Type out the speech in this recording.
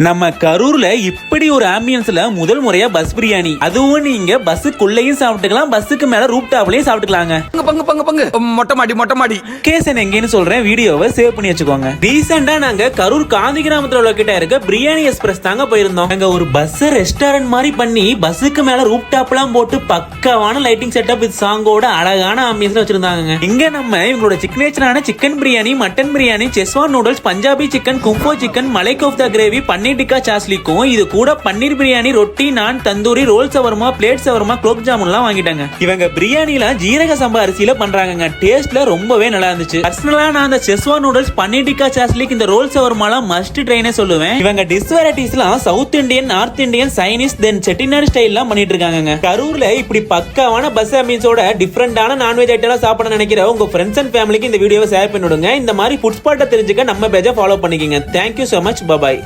நம்ம கரூர்ல இப்படி ஒரு ஆம்பியன்ஸ்ல முதல் முறையா பஸ் பிரியாணி, அதுவும் நீங்க பஸ்ஸுக்குள்ளேயும் சாப்பிட்டுக்கலாம், பஸ்ஸுக்கு மேல ரூப் டாப்லயும் சாப்பிட்டுக்கலாங்க. பங்கு பங்கு பங்கு மொட்டை மாடி கேசன் எங்கன்னு சொல்றேன், வீடியோவை சேவ் பண்ணி வச்சுக்கோங்க. ரீசெண்டா நாங்க கரூர் காந்தி கிராமத்துல உள்ள கிட்ட இருக்க பிரியாணி எக்ஸ்பிரஸ் தாங்க போயிருந்தோம். அங்க ஒரு பஸ் ரெஸ்டாரண்ட் மாதிரி பண்ணி பஸ்ஸுக்கு மேல ரூப் டாப் எல்லாம் போட்டு பக்காவான லைட்டிங் செட்டப் வித் சாங்கோட அழகான ஆம்பியன்ஸ்ல வச்சிருந்தாங்க. இங்க நம்ம இவங்களோட சிக்னேச்சரான chicken biryani, mutton biryani, schezwan noodles, Punjabi chicken, கும்போ சிக்கன், மலை கோஃப்தா கிரேவி, பன்னீர் டிக்கா சாஸ்லிக்கும் இது கூட paneer biryani, roti, naan, tandoori, roll shawarma, plate shawarma, gulab jamun எல்லாம் வாங்கிட்டாங்க. இவங்க பிரியாணில ஜீரக சம்பா அரிசியில பண்றாங்க. டேஸ்ட்ல ரொம்பவே நல்லா இருந்துச்சு. பர்சனலா நான் அந்த schezwan noodles, paneer tikka shashlik, இந்த ரோல் சவர்மாலாம் மஸ்ட் ட்ரைனே சொல்லுவேன். இவங்க டிஷ் வெரைட்டிஸ்லாம் south Indian, north Indian, Chinese, then Chettinad ஸ்டைல்லாம் பண்ணிட்டு இருக்காங்க. கரூர்ல இப்படி பக்காவான பஸ் ஆம்பியன்ஸோட டிஃபரெண்டான நான்வெஜ் ஐட்டம் சாப்பிட நினைக்கிற உங்க ஃப்ரெண்ட்ஸ் அண்ட் ஃபேமிலிக்கு இந்த வீடியோவை ஷேர் பண்ணிவிடுங்க. இந்த மாதிரி ஃபுட் ஸ்பாட்டை தெரிஞ்சுக்க நம்ம பேஜை ஃபாலோ பண்ணிக்கங்க. Thank you so much. Bye bye.